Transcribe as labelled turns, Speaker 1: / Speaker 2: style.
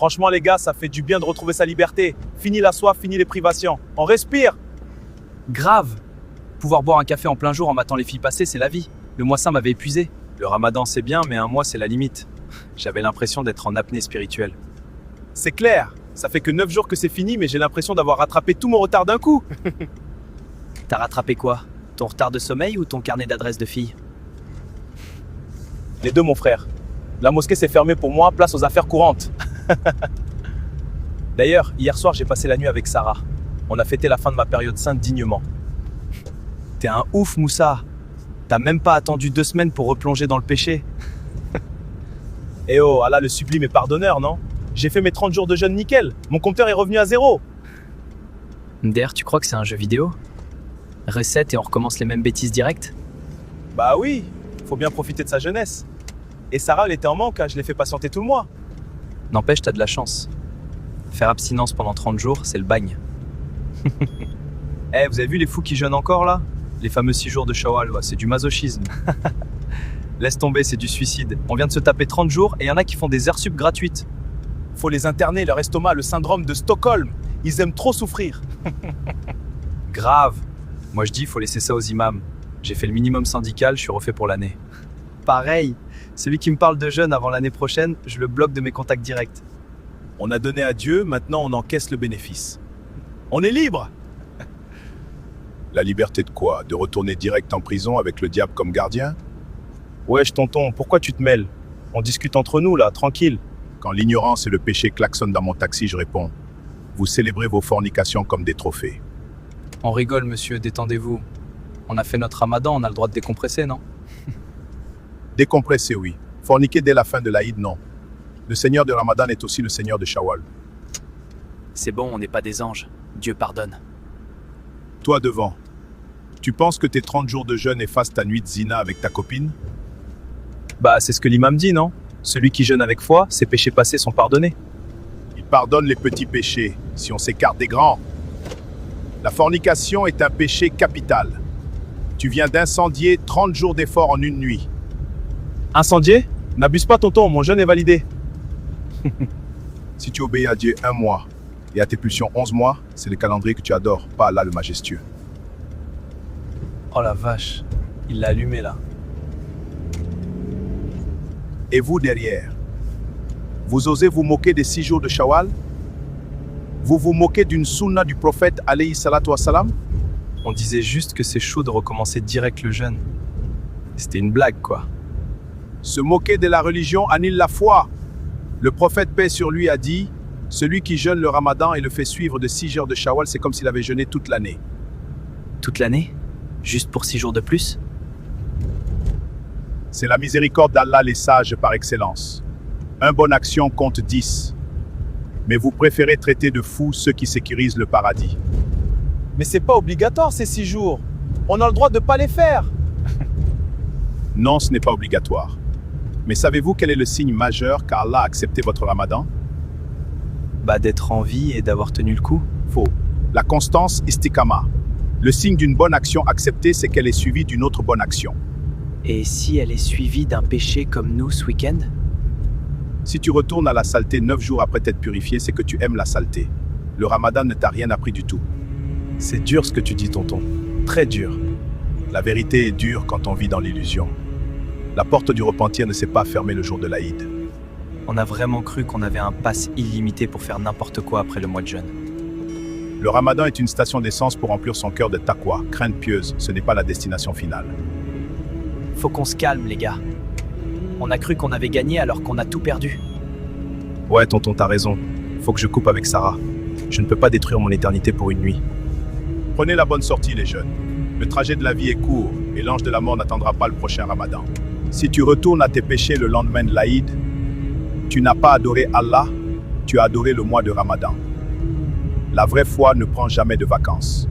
Speaker 1: Franchement les gars, ça fait du bien de retrouver sa liberté. Fini la soif, fini les privations. On respire.
Speaker 2: Grave. Pouvoir boire un café en plein jour en matant les filles passer, c'est la vie. Le mois saint m'avait épuisé.
Speaker 1: Le ramadan c'est bien, mais un mois c'est la limite. J'avais l'impression d'être en apnée spirituelle. C'est clair, ça fait que 9 jours que c'est fini, mais j'ai l'impression d'avoir rattrapé tout mon retard d'un coup.
Speaker 2: T'as rattrapé quoi? Ton retard de sommeil ou ton carnet d'adresses de filles?
Speaker 1: Les deux mon frère. La mosquée s'est fermée pour moi, place aux affaires courantes. D'ailleurs, hier soir j'ai passé la nuit avec Sarah. On a fêté la fin de ma période sainte dignement. T'es un ouf Moussa. T'as même pas attendu 2 semaines pour replonger dans le péché. Eh oh, Allah le sublime est pardonneur, non? J'ai fait mes 30 jours de jeûne nickel. Mon compteur est revenu à 0.
Speaker 2: Mder, tu crois que c'est un jeu vidéo? Reset et on recommence les mêmes bêtises directes?
Speaker 1: Bah oui, faut bien profiter de sa jeunesse. Et Sarah, elle était en manque, hein, je l'ai fait patienter tout le mois.
Speaker 2: N'empêche, t'as de la chance. Faire abstinence pendant 30 jours, c'est le bagne.
Speaker 1: Eh, vous avez vu les fous qui jeûnent encore là? Les fameux 6 jours de Shawwal, ouais, c'est du masochisme. Laisse tomber, c'est du suicide. On vient de se taper 30 jours et il y en a qui font des heures sup gratuites. Faut les interner, leur estomac, le syndrome de Stockholm. Ils aiment trop souffrir. Grave. Moi je dis, faut laisser ça aux imams. J'ai fait le minimum syndical, je suis refait pour l'année. Pareil, celui qui me parle de jeûne avant l'année prochaine, je le bloque de mes contacts directs. On a donné à Dieu, maintenant on encaisse le bénéfice. On est libre.
Speaker 3: La liberté de quoi? De retourner direct en prison avec le diable comme gardien?
Speaker 1: Wesh tonton, pourquoi tu te mêles? On discute entre nous là, tranquille.
Speaker 3: Quand l'ignorance et le péché klaxonnent dans mon taxi, je réponds. Vous célébrez vos fornications comme des trophées.
Speaker 2: On rigole monsieur, détendez-vous. On a fait notre ramadan, on a le droit de décompresser, non?
Speaker 3: Décompresser, oui. Forniquer dès la fin de l'Aïd, non. Le Seigneur de Ramadan est aussi le Seigneur de Shawwal.
Speaker 2: C'est bon, on n'est pas des anges. Dieu pardonne.
Speaker 3: Toi devant, tu penses que tes 30 jours de jeûne effacent ta nuit de zina avec ta copine?
Speaker 1: Bah c'est ce que l'imam dit, non? Celui qui jeûne avec foi, ses péchés passés sont pardonnés.
Speaker 3: Il pardonne les petits péchés, si on s'écarte des grands. La fornication est un péché capital. Tu viens d'incendier 30 jours d'efforts en une nuit.
Speaker 1: Incendié? N'abuse pas tonton, mon jeûne est validé.
Speaker 3: Si tu obéis à Dieu 1 mois et à tes pulsions 11 mois, c'est le calendrier que tu adores, pas Allah le majestueux.
Speaker 1: Oh la vache, il l'a allumé là.
Speaker 3: Et vous derrière, vous osez vous moquer des 6 jours de Shawwal? Vous vous moquez d'une sunna du prophète alayhi salatu wassalam?
Speaker 1: On disait juste que c'est chaud de recommencer direct le jeûne. C'était une blague quoi.
Speaker 3: Se moquer de la religion annule la foi. Le prophète paix sur lui a dit, celui qui jeûne le ramadan et le fait suivre de 6 jours de Shawwal, c'est comme s'il avait jeûné toute l'année.
Speaker 2: Toute l'année? Juste pour 6 jours de plus?
Speaker 3: C'est la miséricorde d'Allah les sages par excellence. Un bonne action compte 10. Mais vous préférez traiter de fous ceux qui sécurisent le paradis.
Speaker 1: Mais c'est pas obligatoire ces 6 jours. On a le droit de pas les faire.
Speaker 3: Non, ce n'est pas obligatoire. Mais savez-vous quel est le signe majeur qu'Allah a accepté votre ramadan?
Speaker 1: Bah d'être en vie et d'avoir tenu le coup.
Speaker 3: Faux. La constance istiqama. Le signe d'une bonne action acceptée, c'est qu'elle est suivie d'une autre bonne action.
Speaker 2: Et si elle est suivie d'un péché comme nous ce week-end?
Speaker 3: Si tu retournes à la saleté 9 jours après t'être purifié, c'est que tu aimes la saleté. Le ramadan ne t'a rien appris du tout.
Speaker 1: C'est dur ce que tu dis tonton. Très dur.
Speaker 3: La vérité est dure quand on vit dans l'illusion. La porte du repentir ne s'est pas fermée le jour de l'Aïd.
Speaker 1: On a vraiment cru qu'on avait un pass illimité pour faire n'importe quoi après le mois de jeûne.
Speaker 3: Le ramadan est une station d'essence pour remplir son cœur de taqwa, crainte pieuse. Ce n'est pas la destination finale.
Speaker 2: Faut qu'on se calme les gars. On a cru qu'on avait gagné alors qu'on a tout perdu.
Speaker 1: Ouais tonton, t'as raison. Faut que je coupe avec Sarah. Je ne peux pas détruire mon éternité pour une nuit.
Speaker 3: Prenez la bonne sortie les jeunes. Le trajet de la vie est court et l'ange de la mort n'attendra pas le prochain ramadan. Si tu retournes à tes péchés le lendemain de l'Aïd, tu n'as pas adoré Allah, tu as adoré le mois de Ramadan. La vraie foi ne prend jamais de vacances.